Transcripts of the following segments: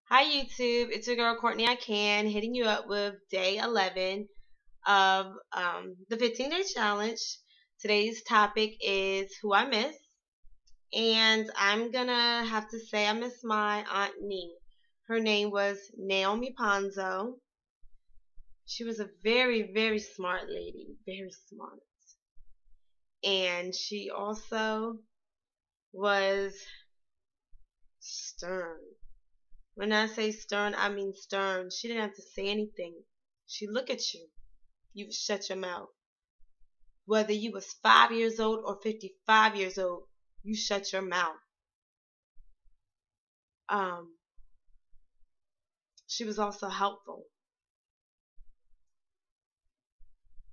Hi YouTube, it's your girl Courtney hitting you up with day 11 of the 15-day challenge. Today's topic is who I miss, and I'm gonna have to say I miss my Aunt Nee. Her name was Naomi Ponzo. She was a very, very smart lady, very smart, and she also was stern. When I say stern, I mean stern. She didn't have to say anything. She look at you. You shut your mouth. Whether you was 5 years old or 55 years old, you shut your mouth. She was also helpful.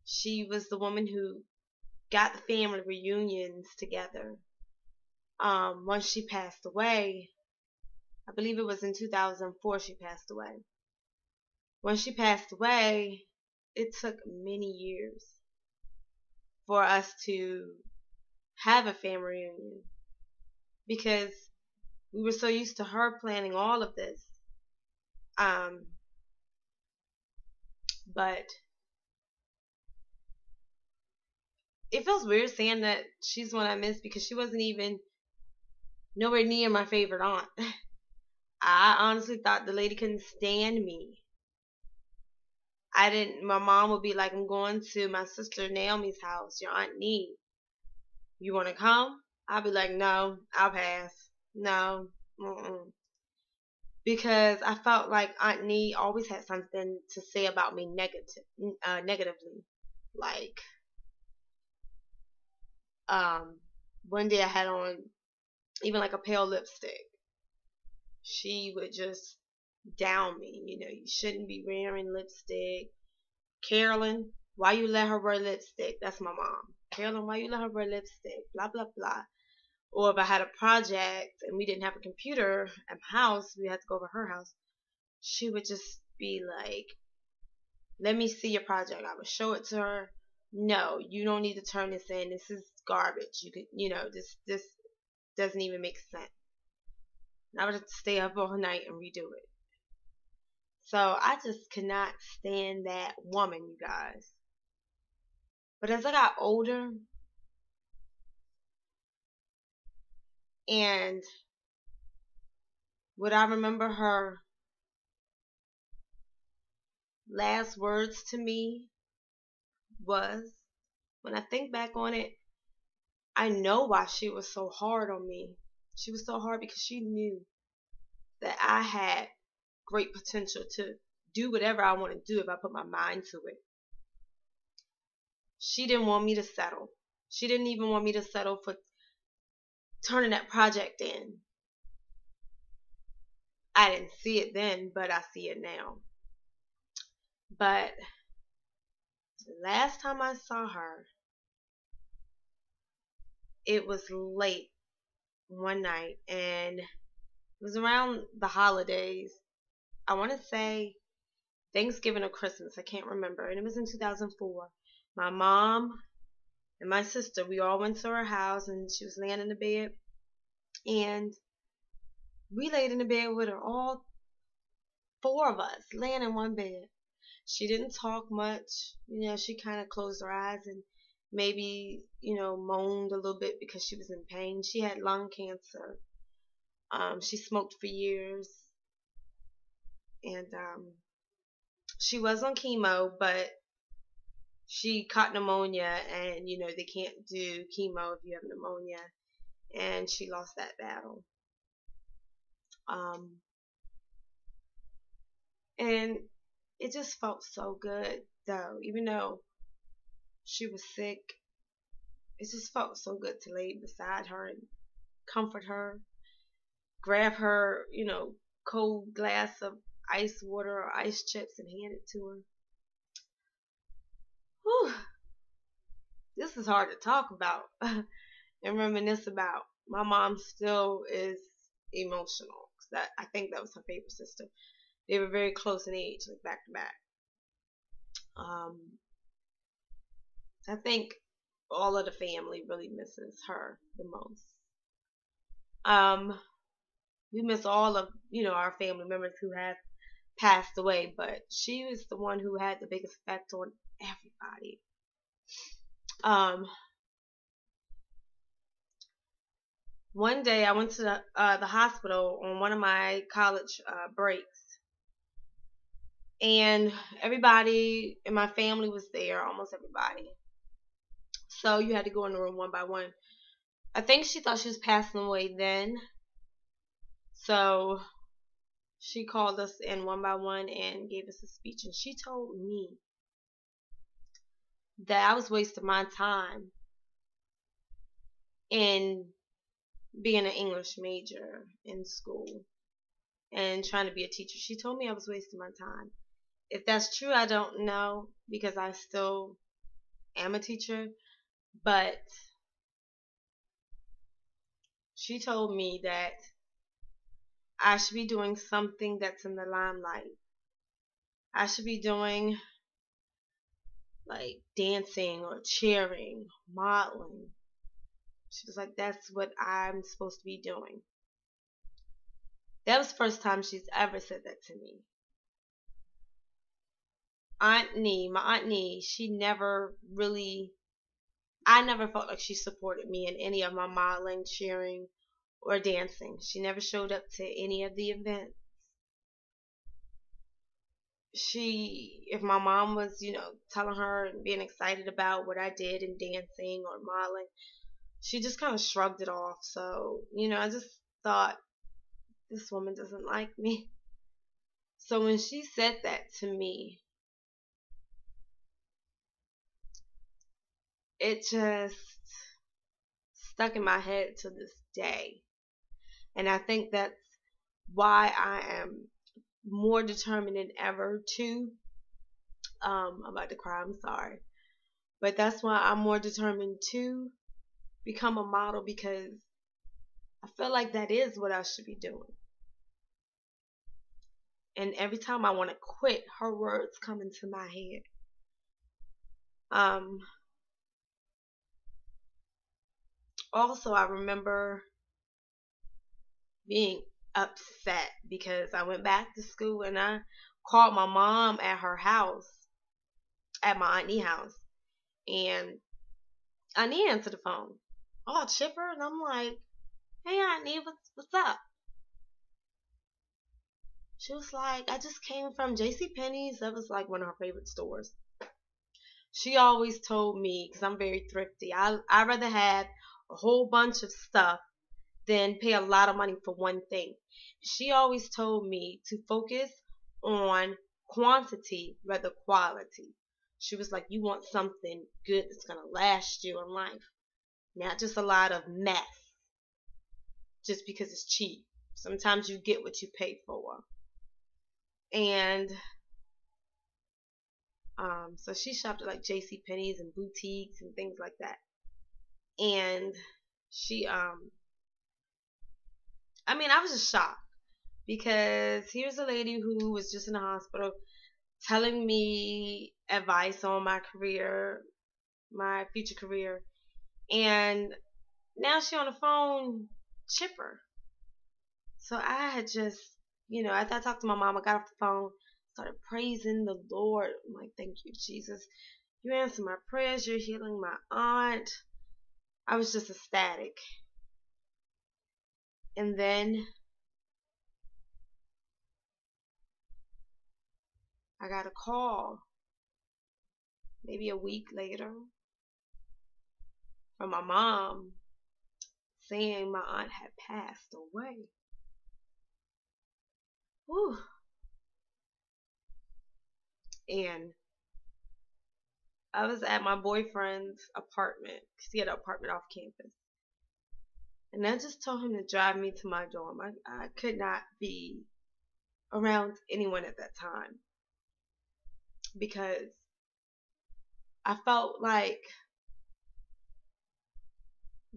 She was the woman who got the family reunions together. Once she passed away, I believe it was in 2004 she passed away. When she passed away, it took many years for us to have a family reunion because we were so used to her planning all of this. But it feels weird saying that she's one I miss because she wasn't even nowhere near my favorite aunt. I honestly thought the lady couldn't stand me. My mom would be like, I'm going to my sister Naomi's house, your Aunt Nee. You want to come? I'll be like, no, I'll pass. No, because I felt like Aunt Nee always had something to say about me negatively. Like, one day I had on even like a pale lipstick. She would just down me. You shouldn't be wearing lipstick. Carolyn, why you let her wear lipstick? That's my mom. Carolyn, why you let her wear lipstick? Blah, blah, blah. Or if I had a project and we didn't have a computer at my house, we had to go over her house, she would just be like, let me see your project. I would show it to her. No, you don't need to turn this in. This is garbage. This doesn't even make sense. And I would have to stay up all night and redo it. So I just could not stand that woman, you guys. But as I got older and what I remember her last words to me was, when I think back on it, I know why she was so hard on me. She was so hard because she knew that I had great potential to do whatever I want to do if I put my mind to it. She didn't want me to settle. She didn't even want me to settle for turning that project in. I didn't see it then, but I see it now. But the last time I saw her, it was late one night, and it was around the holidays. I want to say Thanksgiving or Christmas. I can't remember. And it was in 2004. My mom and my sister, we all went to her house, and she was laying in the bed. And we laid in the bed with her, all four of us, laying in one bed. She didn't talk much. She kind of closed her eyes and maybe, moaned a little bit because she was in pain. She had lung cancer. She smoked for years. And she was on chemo, but she caught pneumonia, and they can't do chemo if you have pneumonia, and she lost that battle. And it just felt so good, though, even though she was sick. It just felt so good to lay beside her and comfort her, grab her, cold glass of ice water or ice chips and hand it to her. Whew. This is hard to talk about and reminisce about. My mom still is emotional. I think that was her favorite sister. They were very close in age, like back to back. I think all of the family really misses her the most. Um, we miss all of, our family members who have passed away, but she was the one who had the biggest effect on everybody. Um, One day I went to the hospital on one of my college breaks, and everybody in my family was there, almost everybody. So you had to go in the room one by one. I think she thought she was passing away then, so she called us in one by one and gave us a speech, and she told me that I was wasting my time in being an English major in school and trying to be a teacher. She told me I was wasting my time. If that's true, I don't know, because I still am a teacher, but she told me that I should be doing something that's in the limelight. I should be doing like dancing or cheering, modeling. She was like, that's what I'm supposed to be doing. That was the first time she's ever said that to me. My Aunt Nee, she never really, I never felt like she supported me in any of my modeling, cheering, or dancing. She never showed up to any of the events. If my mom was, telling her and being excited about what I did in dancing or modeling, she just kind of shrugged it off. So, I just thought, this woman doesn't like me. So when she said that to me, it just stuck in my head to this day. And I think that's why I am more determined than ever to, I'm about to cry, I'm sorry. But that's why I'm more determined to become a model, because I feel like that is what I should be doing. And every time I want to quit, her words come into my head. Also, I remember being upset because I went back to school and I called my mom at her house, at my auntie house, and Auntie answered the phone, all chipper, and I'm like, "Hey, Auntie, what's up?" She was like, "I just came from J.C. Penney's." That was like one of her favorite stores. She always told me, because I'm very thrifty, I'd rather have a whole bunch of stuff than pay a lot of money for one thing. She always told me to focus on quantity rather quality. She was like, you want something good that's going to last you in life, not just a lot of mess just because it's cheap. Sometimes you get what you pay for. And so she shopped at like J.C. Penney's and boutiques and things like that. And she I was just shocked, because here's a lady who was just in the hospital telling me advice on my career, my future career, and now she on the phone chipper. So I had just, after I talked to my mom, I got off the phone, started praising the Lord. I'm like, thank you, Jesus. You answer my prayers. You're healing my aunt. I was just ecstatic. And then I got a call maybe a week later from my mom saying my aunt had passed away. Whew. And I was at my boyfriend's apartment, because he had an apartment off campus. And I just told him to drive me to my dorm. I could not be around anyone at that time, because I felt like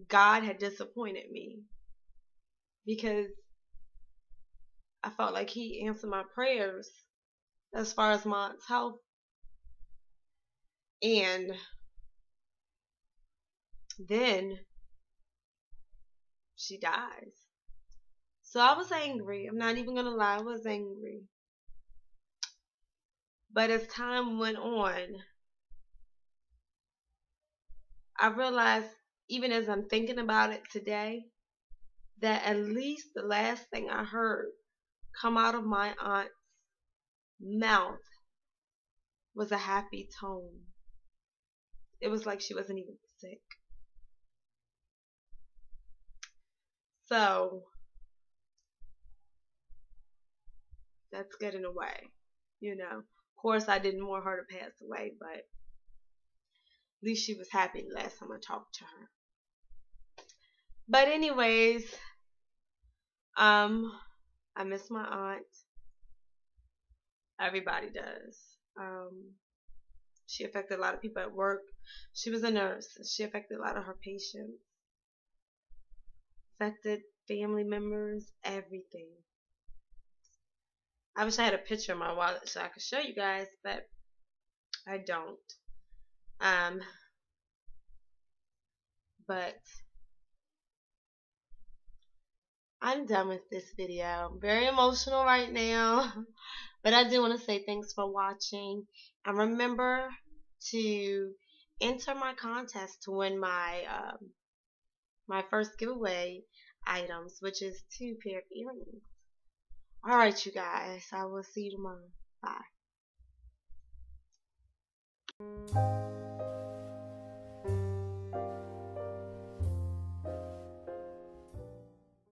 God had disappointed me, because I felt like he answered my prayers as far as my aunt's health. And Then she dies. So I was angry. I'm not even going to lie. I was angry. But as time went on, I realized, even as I'm thinking about it today, that at least the last thing I heard come out of my aunt's mouth was a happy tone. It was like she wasn't even sick. So that's good in a way, you know. Of course, I didn't want her to pass away, but at least she was happy the last time I talked to her. But anyways, I miss my aunt. Everybody does. She affected a lot of people at work. She was a nurse. She affected a lot of her patients. Affected family members, everything. I wish I had a picture in my wallet so I could show you guys, but I don't. But I'm done with this video. I'm very emotional right now. But I do want to say thanks for watching. And remember to enter my contest to win my my first giveaway items, which is 2 pair of earrings. Alright, you guys. I will see you tomorrow. Bye.